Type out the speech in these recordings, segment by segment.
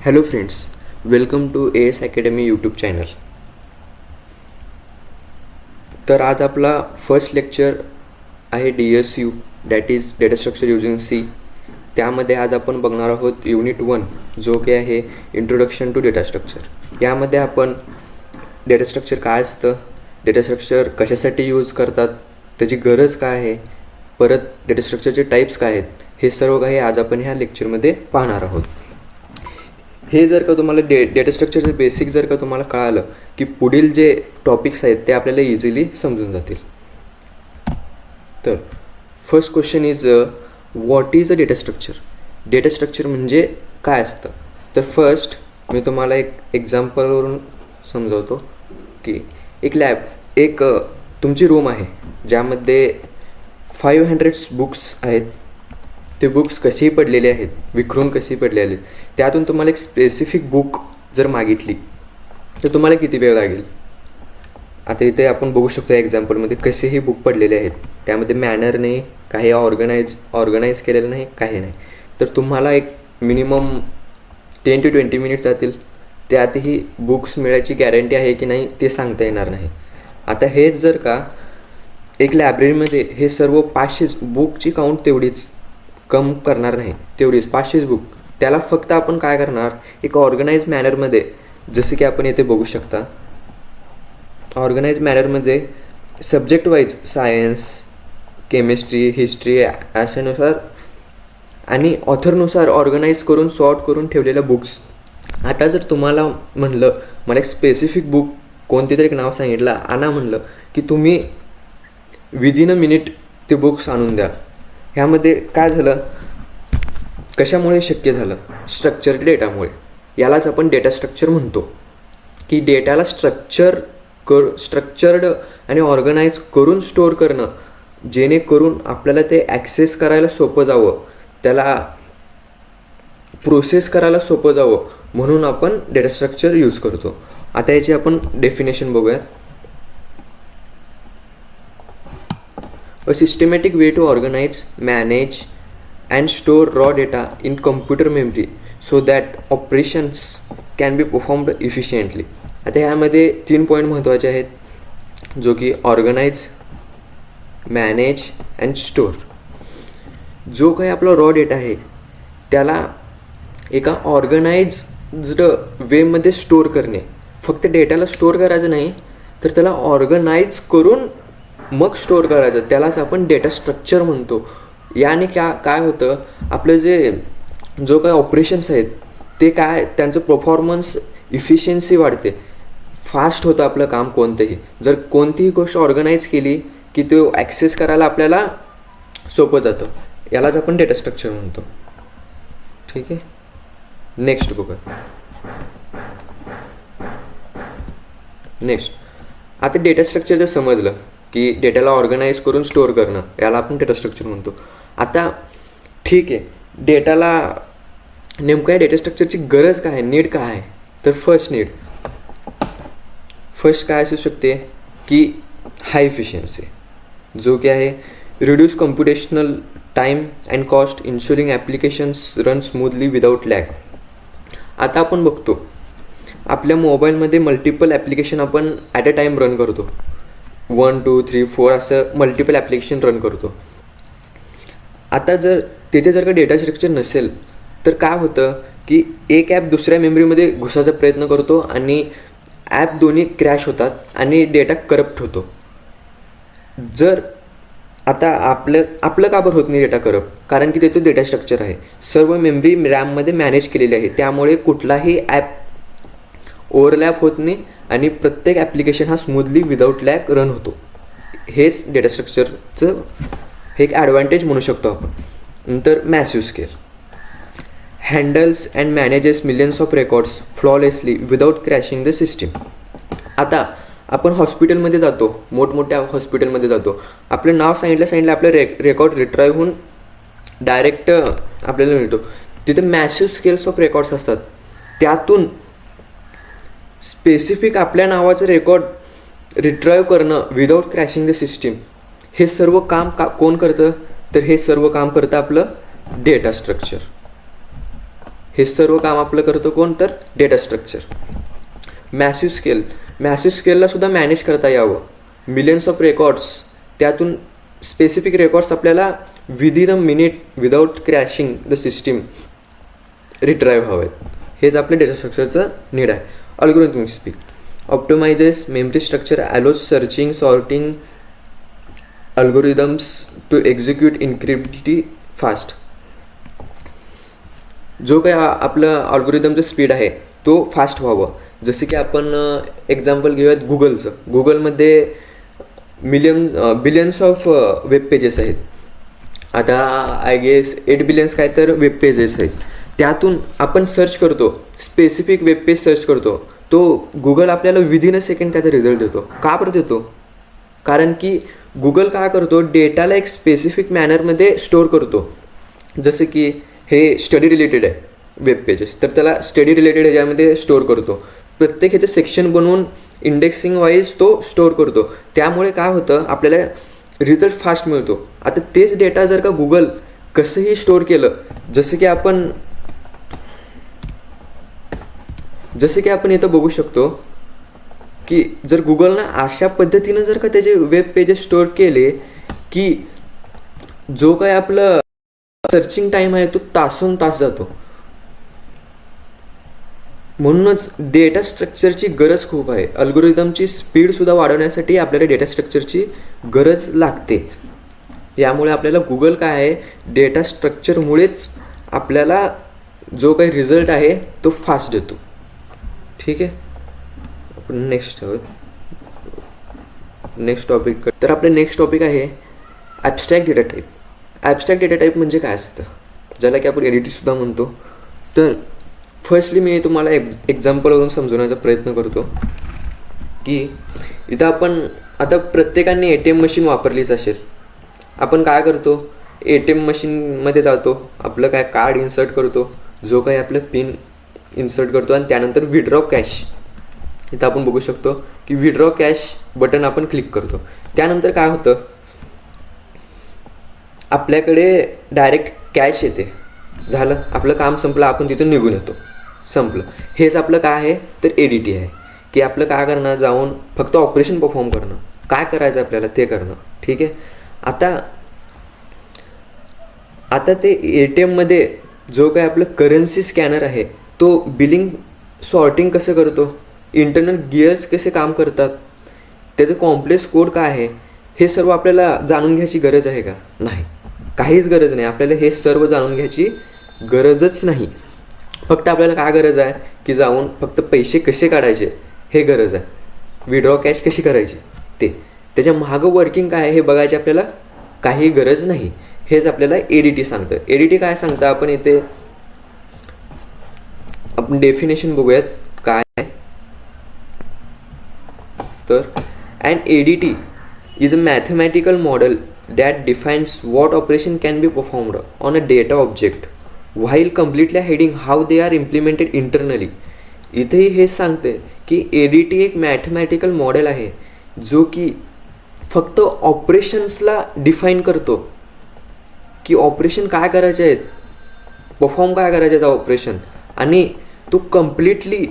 Hello friends, welcome to AS academy YouTube channel. तर आज आपला फर्स्ट लेक्चर आहे DSU, that is data structure using C. त्यामध्ये आज आपण बघणार आहोत युनिट 1, जो की आहे इंट्रोडक्शन टू डेटा स्ट्रक्चर. यामध्ये आपण डेटा स्ट्रक्चर काय असतं, डेटा स्ट्रक्चर कशासाठी यूज करतात, त्याची गरज काय आहे, परत डेटा स्ट्रक्चरचे टाईप्स काय आहेत, हे सर्व काही आज आपण ह्या लेक्चरमध्ये पाहणार आहोत. हे जर का तुम्हाला डेटा स्ट्रक्चरचे बेसिक जर का तुम्हाला कळालं की पुढील जे टॉपिक्स आहेत ते आपल्याला इझिली समजून जातील. तर first question is what is a data structure. Data structure म्हणजे काय असतं. तर फर्स्ट मी तुम्हाला एक एक्झाम्पलवरून समजावतो की एक तुमची रूम आहे ज्यामध्ये 500 बुक्स आहेत. ते बुक्स कसेही पडलेले आहेत, विखरून कसेही पडलेले आहेत. त्यातून तुम्हाला एक स्पेसिफिक बुक जर मागितली तर तुम्हाला किती वेळ लागेल. आता इथे आपण बघू शकतो या एक्झाम्पलमध्ये कसेही बुक पडलेले आहेत, त्यामध्ये मॅनर नाही, काही ऑर्गनाईज केलेलं नाही, काही नाही. तर तुम्हाला एक मिनिमम 10 to 20 मिनिट्स जातील. त्यातही बुक्स मिळायची गॅरंटी आहे की नाही ते सांगता येणार नाही. आता हेच जर का एक लायब्ररीमध्ये हे सर्व 500 बुकची काउंट तेवढीच कम करणार नाही, तेवढीच 500 बुक, त्याला फक्त आपण काय करणार, एक ऑर्गनाईज मॅनरमध्ये, जसं की आपण इथे बघू शकता, ऑर्गनाईज मॅनरमध्ये subject wise science, chemistry, history अशानुसार आणि ऑथरनुसार ऑर्गनाईज करून सॉर्ट करून ठेवलेल्या बुक्स. आता जर तुम्हाला म्हणलं, मला एक स्पेसिफिक बुक कोणती तरी एक नाव सांगितलं, आणा म्हणलं की तुम्ही विदिन अ मिनिट ते बुक्स आणून द्या. ह्यामध्ये काय झालं, कशामुळे शक्य झालं, स्ट्रक्चर्ड डेटामुळे. यालाच आपण डेटा स्ट्रक्चर म्हणतो की डेटाला स्ट्रक्चर्ड आणि ऑर्गनाईज करून स्टोअर करणं, जेणेकरून आपल्याला ते ॲक्सेस करायला सोपं जावं, त्याला प्रोसेस करायला सोपं जावं, म्हणून आपण डेटा स्ट्रक्चर यूज करतो. आता याची आपण डेफिनेशन बघूयात. A systematic way to organize, manage and store raw data in computer memory so that operations can be performed efficiently. आता ह्यामध्ये 3 पॉईंट महत्त्वाचे आहेत, जो की ऑर्गनाईज, मॅनेज अँड स्टोअर. जो काही आपला रॉ डेटा आहे त्याला एका ऑर्गनाइज्ड वेमध्ये स्टोअर करणे. फक्त डेटाला स्टोअर करायचं नाही, तर त्याला ऑर्गनाईज करून मग स्टोअर करायचं, त्यालाच आपण डेटा स्ट्रक्चर म्हणतो. याने काय होतं, आपलं जो काही ऑपरेशन्स आहेत ते काय, त्यांचं परफॉर्मन्स, इफिशियन्सी वाढते, फास्ट होतं आपलं काम कोणतंही. जर कोणतीही गोष्ट ऑर्गनाईज केली की तो ॲक्सेस करायला आपल्याला सोपं जातं. यालाच आपण डेटा स्ट्रक्चर म्हणतो. ठीक आहे, नेक्स्ट बघूया. नेक्स्ट, आता डेटा स्ट्रक्चर जर समजलं की डेटाला ऑर्गनाईज करून स्टोअर करणं, याला आपण डेटा स्ट्रक्चर म्हणतो. आता ठीक आहे, डेटाला नेमकं या डेटा स्ट्रक्चरची गरज काय आहे, नीड काय आहे. तर फर्स्ट काय असू शकते की हाय इफिशियन्सी, जो की आहे reduce computational time and cost, ensuring applications run smoothly without lag. आता आपण बघतो आपल्या मोबाईलमध्ये मल्टिपल ॲप्लिकेशन आपण ॲट अ टाईम रन करतो. 1 2 3 4 असं मल्टिपल ॲप्लिकेशन रन करतो. आता जर तिथे जर का डेटा स्ट्रक्चर नसेल तर काय होतं की एक ॲप दुसऱ्या मेमरीमध्ये घुसायचा प्रयत्न करतो आणि ॲप दोन्ही क्रॅश होतात आणि डेटा करप्ट होतो. जर आता आपलं का बरं होत नाही डेटा करप्ट, कारण की तिथे डेटा स्ट्रक्चर आहे, सर्व मेमरी रॅममध्ये मॅनेज केलेली आहे, त्यामुळे कुठलाही ॲप ओव्हरलॅप होत नाही आणि प्रत्येक ॲप्लिकेशन हा स्मूथली विदाऊट लॅग रन होतो. हेच डेटा स्ट्रक्चरचं हे एक ॲडव्हान्टेज म्हणू शकतो आपण. नंतर massive scale, handles and manages millions of records flawlessly without crashing the system. आता आपण हॉस्पिटलमध्ये जातो, मोठमोठ्या हॉस्पिटलमध्ये जातो, आपलं नाव सांगितलं आपलं रेकॉर्ड रिट्राईव्ह होऊन डायरेक्ट आपल्याला मिळतो. तिथे मॅसिव्ह स्केल्स ऑफ रेकॉर्ड्स असतात, त्यातून स्पेसिफिक आपल्या नावाचं रेकॉर्ड रिट्राईव्ह करणं विदाऊट क्रॅशिंग द सिस्टीम, हे सर्व काम कोण करतं, तर हे सर्व काम करतं आपलं डेटा स्ट्रक्चर. हे सर्व काम आपलं करतो कोण, तर डेटा स्ट्रक्चर. मॅसिव्ह स्केलला सुद्धा मॅनेज करता यावं, मिलियन्स ऑफ रेकॉर्ड्स, त्यातून स्पेसिफिक रेकॉर्ड्स आपल्याला within a minute without crashing the system retrieve हवं आहेत. हेच आपल्या डेटा स्ट्रक्चरचं नीड आहे. Algorithmic speed optimizes memory structure, allows searching, sorting algorithms to execute incredibly fast. जो काही आपलं अल्गोरिदमचं स्पीड आहे तो फास्ट व्हावं. जसे की आपण एक्झाम्पल घेऊयात गुगलचं. गुगलमध्ये बिलियन्स ऑफ वेब पेजेस आहेत. आता आय गेस 8 बिलियन्स काय तर वेब पेजेस आहेत. त्यातून आपण सर्च करतो, स्पेसिफिक वेब पेज सर्च करतो, तो गुगल आपल्याला विदिन अ सेकंड त्याचा रिझल्ट देतो. का बरं देतो? कारण की गुगल काय करतो, डेटाला एक स्पेसिफिक मॅनरमध्ये स्टोअर करतो. जसं की हे स्टडी रिलेटेड आहे वेब पेजेस, तर त्याला स्टडी रिलेटेड ह्याच्यामध्ये स्टोअर करतो. प्रत्येक ह्याचं सेक्शन बनवून इंडेक्सिंग वाईज तो स्टोअर करतो. त्यामुळे काय होतं, आपल्याला रिझल्ट फास्ट मिळतो. आता तेच डेटा जर का गुगल कसंही स्टोअर केलं, जसं की आपण इथं बघू शकतो की जर गुगलनं अशा पद्धतीनं जर का त्याचे वेब पेजेस स्टोअर केले की जो काय आपलं सर्चिंग टाईम आहे तो तासोन तास जातो. म्हणूनच डेटा स्ट्रक्चरची गरज खूप आहे. अल्गोरिदमची स्पीडसुद्धा वाढवण्यासाठी आपल्याला डेटा स्ट्रक्चरची गरज लागते. यामुळे आपल्याला गुगल काय आहे, डेटा स्ट्रक्चरमुळेच आपल्याला जो काही रिझल्ट आहे तो फास्ट देतो. ठीक आहे, आपण नेक्स्ट टॉपिक. तर आपलं नेक्स्ट टॉपिक आहे abstract data type. Abstract data type म्हणजे काय असतं, ज्याला की आपण एडिटीसुद्धा म्हणतो. तर फर्स्टली मी तुम्हाला एक्झाम्पलवरून समजवण्याचा प्रयत्न करतो की इथं आपण आता प्रत्येकाने ATM मशीन वापरलीच असेल. आपण काय करतो, ATM मशीनमध्ये जातो, आपलं काय कार्ड इन्सर्ट करतो, जो काही आपलं पिन इन्सर्ट करतो आणि त्यानंतर विड्रॉ कॅश. इथं आपण बघू शकतो की विड्रॉ कॅश बटन आपण क्लिक करतो. त्यानंतर काय होतं, आपल्याकडे डायरेक्ट कॅश येते. झालं, आपलं काम संपलं, आपण तिथून निघून येतो, संपलं. हेच आपलं काय आहे तर ADT आहे, की आपलं काय करणं, जाऊन फक्त ऑपरेशन परफॉर्म करणं, काय करायचं आपल्याला ते करणं. ठीक आहे. आता ते ATMमध्ये जो काय आपलं करन्सी स्कॅनर आहे तो बिलिंग सॉर्टिंग कसं करतो, इंटरनल गिअर्स कसे काम करतात, त्याचं कॉम्प्लेक्स कोड काय आहे, हे सर्व आपल्याला जाणून घ्यायची गरज आहे का? नाही, काहीच गरज नाही. आपल्याला हे सर्व जाणून घ्यायची गरजच नाही. फक्त आपल्याला काय गरज आहे की जाऊन फक्त पैसे कसे काढायचे हे गरज आहे, विड्रॉ कॅश कशी करायची ते, त्याच्या मागं वर्किंग काय आहे हे बघायची आपल्याला काही गरज नाही. हेच आपल्याला ADT सांगतं. ADT काय सांगतं, आपण इथे आपण डेफिनेशन बघूयात काय आहे. तर an ADT is a mathematical model that defines what operation can be performed on a data object while completely hiding how they are implemented internally. इथेही हे सांगते की ADT एक मॅथमॅटिकल मॉडेल आहे जो की फक्त ऑपरेशन्सला डिफाईन करतो की ऑपरेशन काय करायचे आहेत, परफॉर्म काय करायचे आहेत ऑपरेशन, आणि तो कम्प्लिटली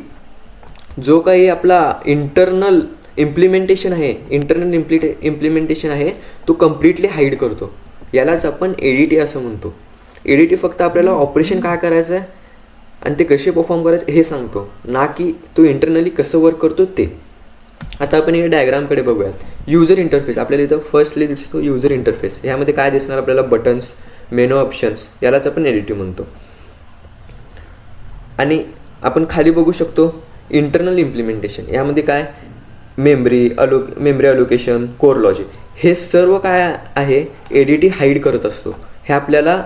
जो काही आपला इंटरनल इम्प्लिमेंटेशन आहे तो कम्प्लिटली हाईड करतो. यालाच आपण ADT असं म्हणतो. ADT फक्त आपल्याला ऑपरेशन काय करायचं आहे आणि ते कसे परफॉर्म करायचे हे सांगतो, ना की तो इंटरनली कसं वर्क करतो ते. आता आपण या डायग्रामकडे बघूयात. युजर इंटरफेस आपल्याला इथं फर्स्टली दिसतो. युजर इंटरफेस यामध्ये काय दिसणार आपल्याला, बटन्स, मेनू ऑप्शन्स, यालाच आपण ADT म्हणतो. आणि आपण खाली बघू शकतो इंटरनल इम्प्लिमेंटेशन. यामध्ये काय, मेमरी अलोकेशन, कोर लॉजिक, हे सर्व काय आहे ADT हाईड करत असतो. हे आपल्याला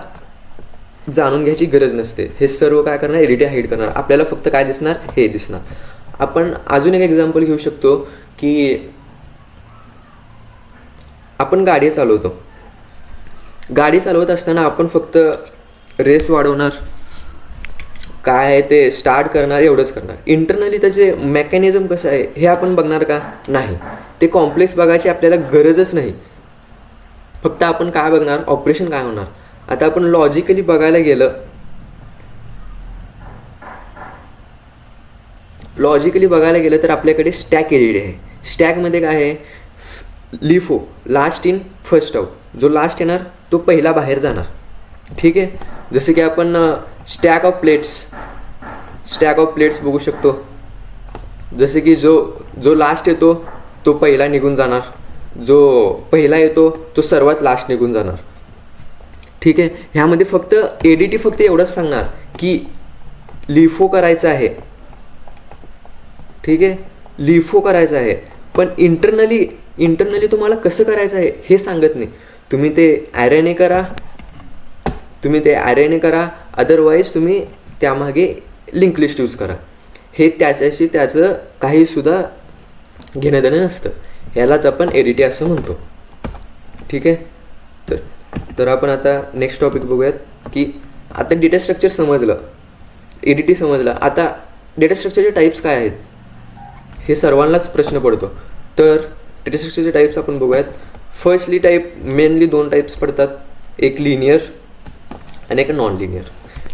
जाणून घ्यायची गरज नसते. हे सर्व काय करणार, ADT हाईड करणार. आपल्याला फक्त काय दिसणार, हे दिसणार. आपण अजून एक एक्झाम्पल घेऊ शकतो की आपण गाडी चालवतो. गाडी चालवत असताना आपण फक्त रेस वाढवणार, काय आहे ते स्टार्ट करणार, एवढंच करणार. इंटरनली त्याचे मेकॅनिझम कसं आहे हे आपण बघणार का? नाही. ते कॉम्प्लेक्स बघायची आपल्याला गरजच नाही. फक्त आपण काय बघणार, ऑपरेशन काय होणार. आता आपण लॉजिकली बघायला गेलं लॉजिकली बघायला गेलं तर आपल्याकडे स्टॅक एडिटी आहे. स्टॅकमध्ये काय आहे, LIFO last in first out, जो लास्ट येणार तो पहिला बाहेर जाणार. ठीक आहे, जसं की आपण स्टॅक ऑफ प्लेट्स बघू शकतो. जसे की जो लास्ट येतो तो पहिला निघून जाणार, जो पहिला येतो तो सर्वात लास्ट निघून जाणार. ठीक आहे, ह्यामध्ये फक्त एडिटी फक्त एवढंच सांगणार की लिफो करायचं आहे. ठीक आहे, लिफो करायचं आहे, पण इंटरनली तुम्हाला कसं करायचं आहे हे सांगत नाही. तुम्ही ते ॲरेने करा, अदरवाईज तुम्ही त्यामागे लिंक लिस्ट यूज करा. हे त्याचं काहीसुद्धा घेणं देणं नसतं. यालाच आपण एडिटी असं म्हणतो. ठीक आहे, तर आपण आता नेक्स्ट टॉपिक बघूयात की आता डेटा स्ट्रक्चर समजलं, एडिटी समजलं. आता डेटा स्ट्रक्चरचे टाईप्स काय आहेत हे सर्वांनाच प्रश्न पडतो. तर डेटा स्ट्रक्चरचे टाईप्स आपण बघूयात. फर्स्टली टाईप मेनली 2 टाईप्स पडतात, एक लिनियर आणि एक नॉन लिनियर.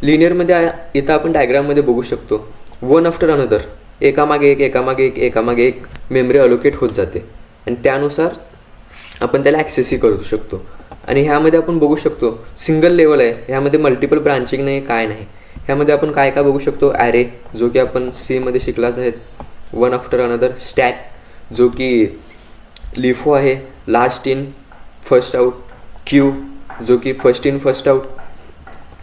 लिनियरमध्ये इथं आपण डायग्राममध्ये बघू शकतो, वन आफ्टर अनदर, एकामागे एक मेमरी अलोकेट होत जाते आणि त्यानुसार आपण त्याला ॲक्सेसही करू शकतो. आणि ह्यामध्ये आपण बघू शकतो सिंगल लेवल आहे, ह्यामध्ये मल्टिपल ब्रांचिंग नाही, काय नाही. ह्यामध्ये आपण काय बघू शकतो, ॲरे जो की आपण सीमध्ये शिकलाच आहेत, वन आफ्टर अनदर, स्टॅक जो की लिफो आहे, last in first out, Q जो की first in first out,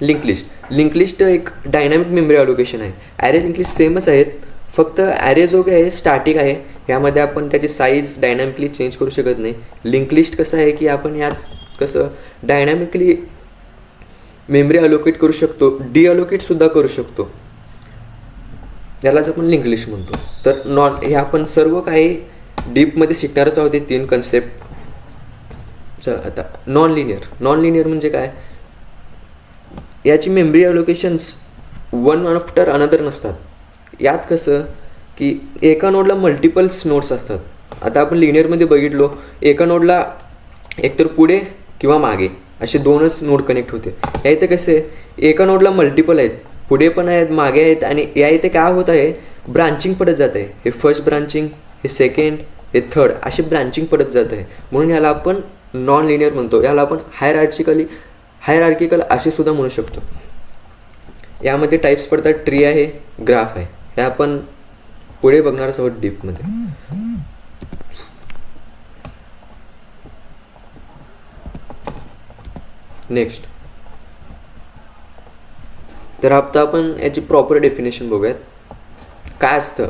link list एक डायनॅमिक मेमरी अलोकेशन आहे. ॲरे लिंक लिस्ट सेमच आहेत, फक्त ॲरे जो काय आहे स्टॅटिक आहे, यामध्ये आपण त्याची साईज डायनॅमिकली चेंज करू शकत नाही. लिंक लिस्ट कसं आहे की आपण यात कसं डायनॅमिकली मेमरी अलोकेट करू शकतो, डिअलोकेटसुद्धा करू शकतो. यालाच आपण लिंक लिस्ट म्हणतो. तर हे आपण सर्व काही डीपमध्ये शिकणारच आहोत, 3 कन्सेप्ट. चल आता नॉन लिनियर म्हणजे काय, याची मेमरी अलोकेशन्स वन आफ्टर अनदर नसतात. यात कसं की एका नोडला मल्टिपल्स नोड्स असतात. आता आपण लिनियरमध्ये बघितलो, एका नोडला एकतर पुढे किंवा मागे असे 2च नोड कनेक्ट होते. या इथे कसे एका नोडला मल्टिपल आहेत, पुढे पण आहेत, मागे आहेत, आणि या इथे काय होत आहे, ब्रांचिंग पडत जात आहे. हे फर्स्ट ब्रांचिंग, हे सेकंड, हे थर्ड, असे ब्रांचिंग पडत जात आहे. म्हणून याला आपण नॉन लिनियर म्हणतो. याला आपण हायरार्किकल असे सुद्धा म्हणू शकतो. यामध्ये टाईप्स पडतात, ट्री आहे, ग्राफ आहे. हे आपण पुढे बघणारच आहोत डीपमध्ये. नेक्स्ट, तर आता आपण याची प्रॉपर डेफिनेशन बघूयात. काय असतं,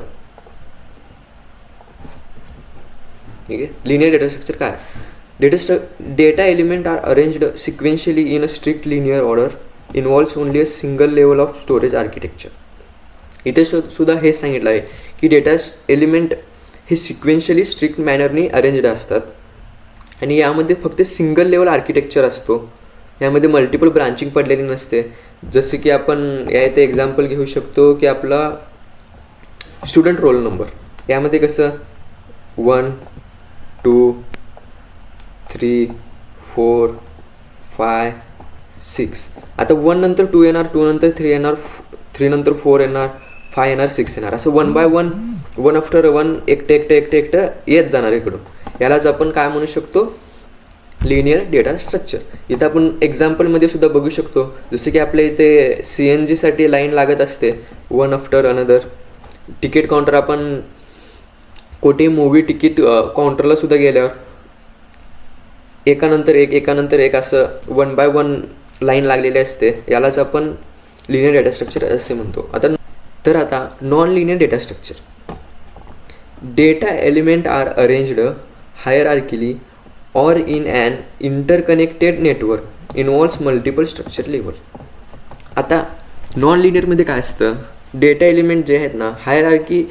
ठीक आहे, लिनियर डेटा स्ट्रक्चर काय. Data element are arranged sequentially in a strict linear order, involves only a single level of storage architecture. इथे सुद्धा हेच सांगितलं आहे की डेटा एलिमेंट हे सिक्वेन्शियली स्ट्रिक्ट मॅनरनी अरेंज्ड असतात आणि यामध्ये फक्त सिंगल लेवल आर्किटेक्चर असतो. यामध्ये मल्टिपल ब्रांचिंग पडलेली नसते. जसे की आपण या इथे एक्झाम्पल घेऊ शकतो की आपला स्टुडंट रोल नंबर, यामध्ये कसं 1 2 3 4 5 6. आता 1 नंतर 2 येणार, 2 नंतर 3 येणार, 3 नंतर 4 येणार, 5 येणार, 6 येणार, असं 1 बाय 1, 1 आफ्टर 1 एकटं येत जाणार इकडून. यालाच आपण काय म्हणू शकतो, लिनियर डेटा स्ट्रक्चर. इथं आपण एक्झाम्पलमध्ये सुद्धा बघू शकतो, जसं की आपल्या इथे CNGसाठी लाईन लागत असते, one after another. Ticket counter, आपण कोठे मूवी तिकीट काउंटरला सुद्धा गेल्यावर एकानंतर एक असं 1 बाय 1 लाईन लागलेली असते. यालाच आपण लिनियर डेटा स्ट्रक्चर असे म्हणतो. आता non linear data structure, data element are arranged hierarchically or in an interconnected network, involves multiple structure level. आता नॉन लिनियरमध्ये काय असतं, डेटा एलिमेंट जे आहेत ना हायरार्की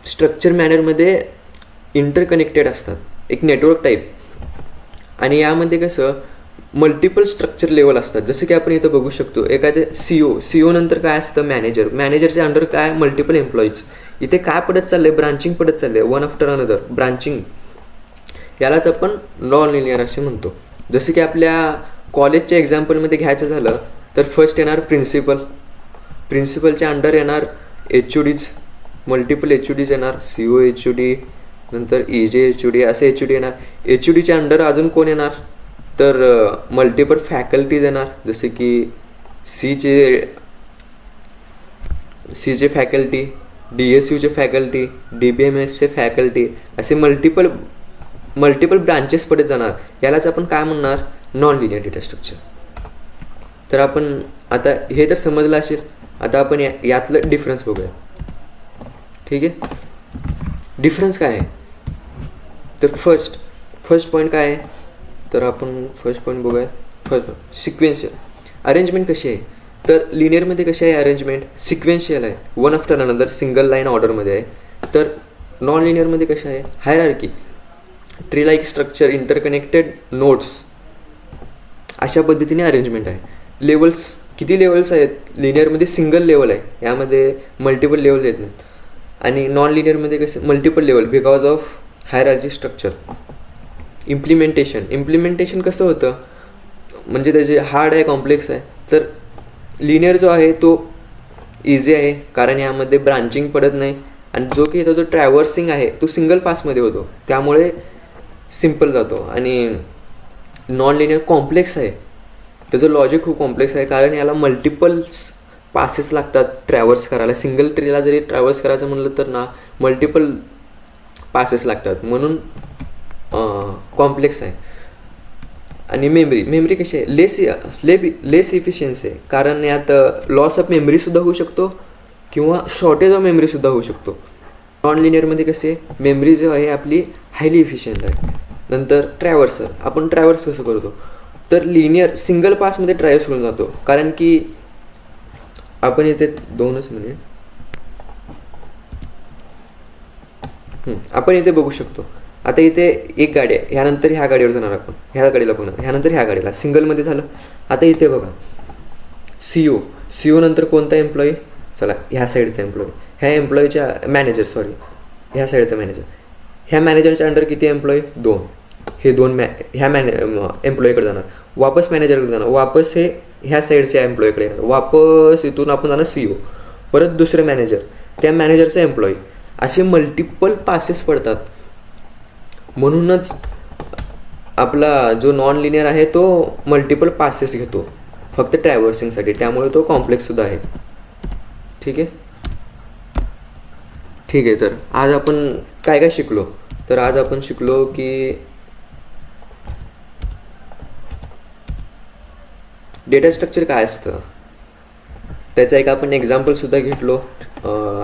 स्ट्रक्चर मॅनरमध्ये इंटरकनेक्टेड असतात, एक नेटवर्क टाईप. आणि यामध्ये कसं मल्टिपल स्ट्रक्चर लेवल असतात. जसं की आपण इथं बघू शकतो, एखादे CEO नंतर काय असतं, मॅनेजरच्या अंडर काय मल्टिपल एम्प्लॉईज. इथे काय पडत चाललंय, ब्रांचिंग पडत चाललंय, वन आफ्टर अनदर ब्रांचिंग. यालाच आपण नॉन लिनियर असे म्हणतो. जसं की आपल्या कॉलेजच्या एक्झाम्पलमध्ये घ्यायचं झालं तर फर्स्ट येणार प्रिन्सिपलच्या अंडर येणार HODs, multiple H U Ds येणार, C O H U D, नंतर E J H U D, असे एच यू डी येणार. एच यू डीच्या अंडर अजून कोण येणार, तर मल्टिपल फॅकल्टीज येणार, जसे की सीचे फॅकल्टी, डी एस यूचे फॅकल्टी, डी बी एम एसचे फॅकल्टी, असे मल्टिपल ब्रांचेस पडत जाणार. यालाच आपण काय म्हणणार, नॉन लिनियर डेटा स्ट्रक्चर. तर आपण आता हे तर समजलं असेल. आता आपण यातलं डिफरन्स बघूया. ठीक आहे, डिफरन्स काय आहे, तर फर्स्ट पॉईंट काय आहे, तर आपण फर्स्ट पॉईंट बघूया. सिक्वेन्शियल अरेंजमेंट कशी आहे, तर लिनियरमध्ये कशी आहे अरेंजमेंट, सिक्वेन्शियल आहे, one after another single line ऑर्डरमध्ये आहे. तर नॉन लिनियरमध्ये कशा आहे, hierarchy, tree like structure, interconnected nodes, अशा पद्धतीने अरेंजमेंट आहे. लेवल्स, किती लेवल्स आहेत, लिनियरमध्ये सिंगल लेवल आहे, यामध्ये मल्टिपल लेवल येत नाहीत. आणि नॉन लिनियरमध्ये कसं multiple level because of hierarchy structure. Implementation कसं होतं, म्हणजे त्याचे हार्ड आहे, कॉम्प्लेक्स आहे. तर लिनियर जो आहे तो इझी आहे, कारण यामध्ये ब्रांचिंग पडत नाही. आणि जो की जो ट्रॅव्हर्सिंग आहे तो सिंगल पासमध्ये होतो, त्यामुळे सिम्पल जातो. आणि नॉन लिनियर कॉम्प्लेक्स आहे, त्याचं लॉजिक खूप कॉम्प्लेक्स आहे, कारण याला मल्टिपल्स पासेस लागतात ट्रॅव्हर्स करायला. सिंगल ट्रीला जरी ट्रॅव्हर्स करायचं म्हणलं तर ना मल्टिपल पासेस लागतात, म्हणून कॉम्प्लेक्स आहे. आणि मेमरी कशी आहे, लेस इफिशियन्सी आहे, कारण यात लॉस ऑफ मेमरीसुद्धा होऊ शकतो किंवा शॉर्टेज ऑफ मेमरीसुद्धा होऊ शकतो. नॉन लिनियरमध्ये कसे मेमरी जो आहे आपली हायली इफिशियंट आहे. नंतर आपण ट्रॅव्हर्स कसं करतो, तर लिनियर सिंगल पासमध्ये ट्रॅव्हर्स होऊन जातो, कारण की आपण इथे 2 मिनिट आपण इथे बघू शकतो. आता इथे एक गाडी आहे, ह्यानंतर ह्या गाडीवर जाणार, आपण ह्या गाडीला बघणार, ह्यानंतर ह्या गाडीला, सिंगलमध्ये झालं. आता इथे बघा सी ओ नंतर कोणता एम्प्लॉई, चला ह्या साईडचा एम्प्लॉई, ह्या एम्प्लॉईच्या ह्या साईडचा मॅनेजर, ह्या मॅनेजरच्या अंडर किती एम्प्लॉई, 2. हे 2 ह्या एम्प्लॉईकडे जाणार, वापस मॅनेजरकडे जाणार, वापस हे ह्या साईडच्या एम्प्लॉईकडे येणार, वापस इथून आपण जाणार सी ओ, परत दुसरं मॅनेजर, त्या मॅनेजरचा एम्प्लॉई, असे मल्टिपल पासेस पडतात. म्हणूनच आपला जो नॉन लिनियर आहे तो मल्टिपल पासेस घेतो फक्त ट्रॅव्हर्सिंगसाठी, त्यामुळे तो कॉम्प्लेक्ससुद्धा आहे. ठीक आहे. तर आज आपण काय शिकलो, तर आज आपण शिकलो की डेटा स्ट्रक्चर काय असतं, त्याचा एक आपण एक्झाम्पलसुद्धा घेतलो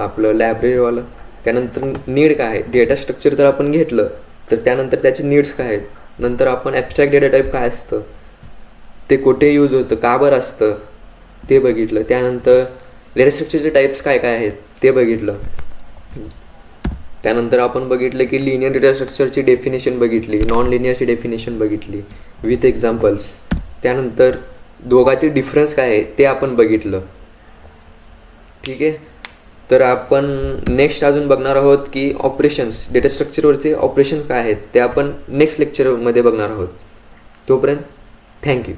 आपलं लायब्ररीवालं. त्यानंतर नीड काय आहे, डेटा स्ट्रक्चर तर आपण घेतलं, तर त्यानंतर त्याचे नीड्स काय आहेत. नंतर आपण ॲबस्ट्रॅक्ट डेटा टाईप काय असतं, ते कुठे यूज होतं, का बरं असतं, ते बघितलं. त्यानंतर डेटा स्ट्रक्चरचे टाईप्स काय आहेत ते बघितलं. त्यानंतर आपण बघितलं की लिनियर डेटा स्ट्रक्चरची डेफिनेशन बघितली, नॉन लिनियरची डेफिनेशन बघितली विथ एक्झाम्पल्स. त्यानंतर दोघांचे डिफरन्स काय आहे ते आपण बघितलं. ठीक आहे. तर आपण नेक्स्ट अजून बघणार आहोत की ऑपरेशन्स, डेटा स्ट्रक्चरवरचे ऑपरेशन काय आहेत ते आपण नेक्स्ट लेक्चरमध्ये बघणार आहोत. तोपर्यंत थँक्यू.